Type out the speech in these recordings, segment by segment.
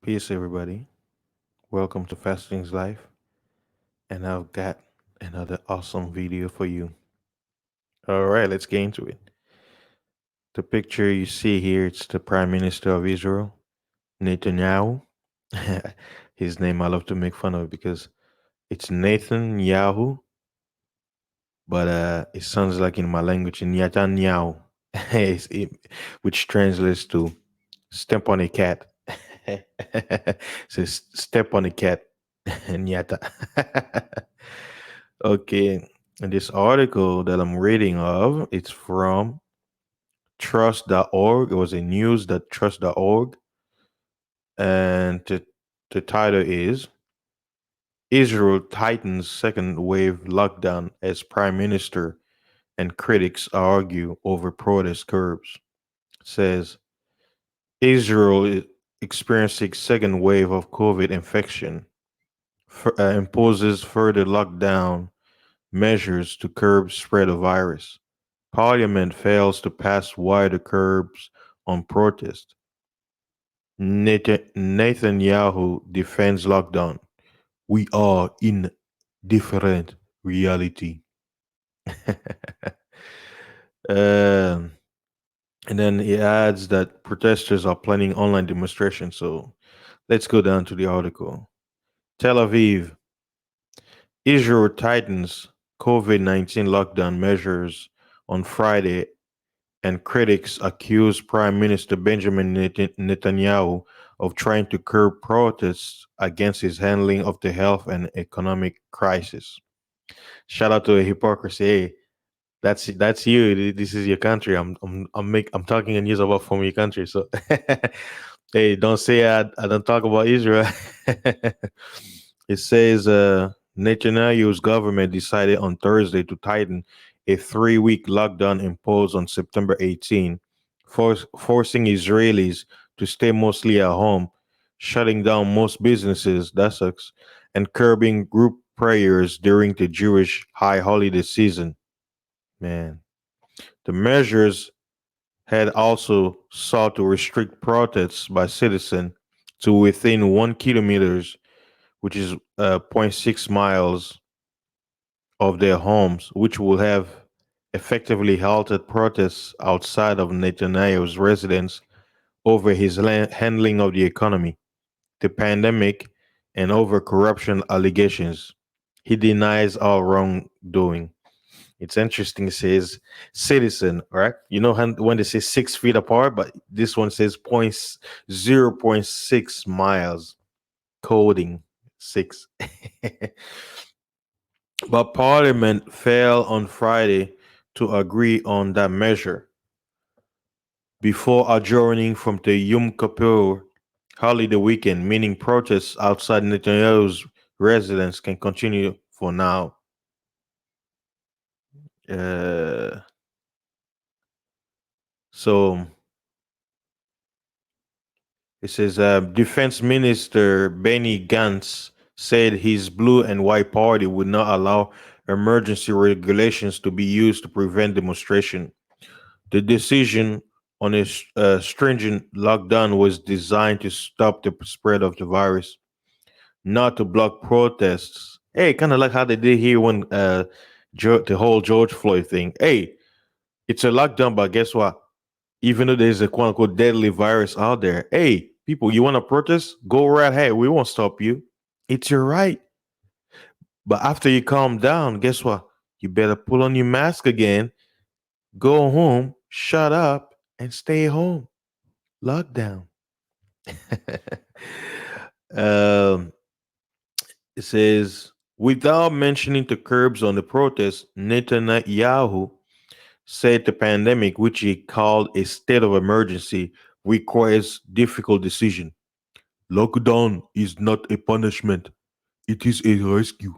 Peace, everybody. Welcome to Fasting's Life, and I've got another awesome video for you. All right, let's get into it. The picture you see here, it's the Prime Minister of Israel, Netanyahu. His name I love to make fun of because it's Nathan Yahu, but it sounds like in my language Netanyahu, which translates to step on a cat. Says step on a cat. Nyata. Okay, and this article that I'm reading of, it's from trust.org. It was a news.trust.org, and the title is Israel tightens second wave lockdown as prime minister and critics argue over protest curbs. Says Israel is experiencing second wave of COVID infection, imposes further lockdown measures to curb spread of virus. Parliament fails to pass wider curbs on protest. Netanyahu defends lockdown. We are in different reality. Um, and then he adds that protesters are planning online demonstrations. So let's go down to the article. Tel Aviv, Israel tightens COVID 19 lockdown measures on Friday, and critics accuse Prime Minister Benjamin Netanyahu of trying to curb protests against his handling of the health and economic crisis. Shout out to a hypocrisy. Hey, that's you. This is your country. I'm talking in news about from your country. So hey, don't say I don't talk about Israel. It says Netanyahu's government decided on Thursday to tighten a 3 week lockdown imposed on September 18, forcing Israelis to stay mostly at home, shutting down most businesses, that sucks, and curbing group prayers during the Jewish high holiday season. Man, the measures had also sought to restrict protests by citizens to within 1 kilometers, which is zero point 0.6 miles of their homes, which will have effectively halted protests outside of Netanyahu's residence over his handling of the economy, the pandemic, and over corruption allegations. He denies all wrongdoing. It's interesting. It says citizen, right? You know when they say 6 feet apart, but this one says 0.6 miles. Coding six. But Parliament failed on Friday to agree on that measure before adjourning from the Yom Kippur holiday weekend, meaning protests outside Netanyahu's residence can continue for now. Uh, so it says Defense Minister Benny Gantz said his blue and white party would not allow emergency regulations to be used to prevent demonstration. The decision on a stringent lockdown was designed to stop the spread of the virus, not to block protests. Hey, kind of like how they did here when the whole George Floyd thing. Hey, it's a lockdown, but guess what? Even though there's a quote unquote deadly virus out there, hey, people, you want to protest? Go right ahead. We won't stop you. It's your right. But after you calm down, guess what? You better pull on your mask again, go home, shut up, and stay home. Lockdown. um, it says, without mentioning the curbs on the protest, Netanyahu said the pandemic, which he called a state of emergency, requires difficult decision. Lockdown is not a punishment, it is a rescue.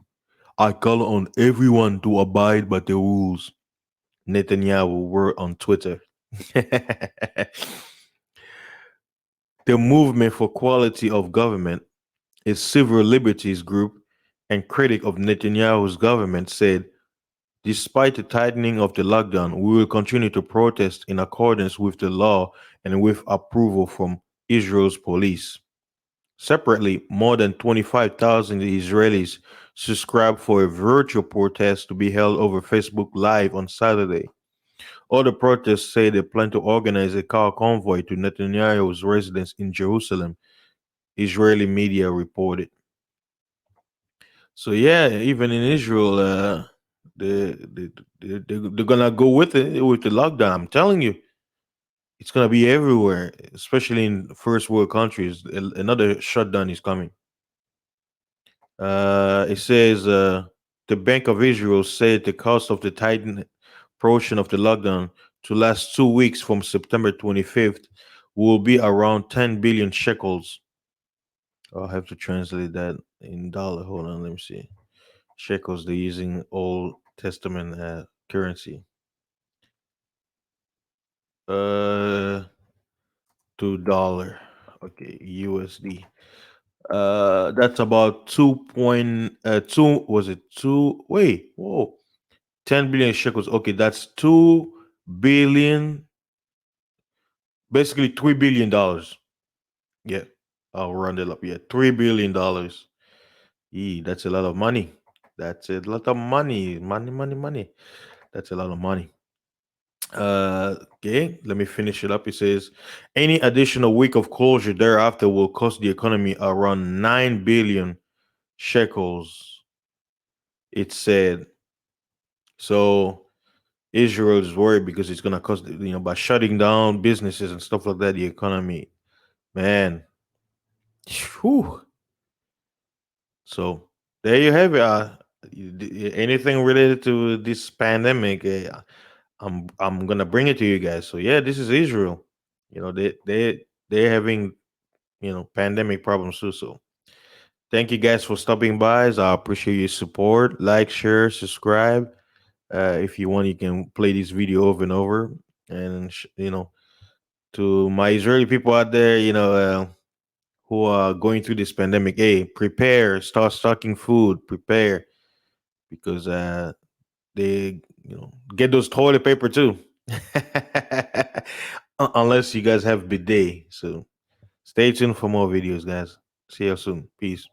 I call on everyone to abide by the rules. Netanyahu wrote on Twitter. The Movement for Quality of Government, a civil liberties group and critic of Netanyahu's government, said, despite the tightening of the lockdown, we will continue to protest in accordance with the law and with approval from Israel's police. Separately, more than 25,000 Israelis subscribed for a virtual protest to be held over Facebook Live on Saturday. Other protests say they plan to organize a car convoy to Netanyahu's residence in Jerusalem, Israeli media reported. So yeah, even in Israel, they, they, they're gonna go with it with the lockdown. I'm telling you, it's gonna be everywhere, especially in first world countries. Another shutdown is coming. It says the Bank of Israel said the cost of the tightened portion of the lockdown to last 2 weeks from September 25th will be around 10 billion shekels. I'll have to translate that in dollar. Hold on, let me see. Shekels, they're using Old Testament currency. Uh, to dollar. Okay, USD. That's about 2.2. Was it two? Wait, whoa, 10 billion shekels. Okay, that's 2 billion, basically $3 billion. Yeah, I'll round it up. Yeah, $3 billion. That's a lot of money. That's a lot of money. Money, money, money. That's a lot of money. Okay, let me finish it up. It says any additional week of closure thereafter will cost the economy around 9 billion shekels. It said so. Israel is worried because it's gonna cost by shutting down businesses and stuff like that. The economy, man. Whew. So there you have it. Anything related to this pandemic, I'm gonna bring it to you guys. So yeah, this is Israel. They're having pandemic problems too. So thank you guys for stopping by. I appreciate your support. Like, share, subscribe. If you want, you can play this video over and over. And to my Israeli people out there, who are going through this pandemic, hey, prepare. Start stocking food. Prepare because they get those toilet paper too. Unless you guys have bidet. So stay tuned for more videos, guys. See you soon. Peace.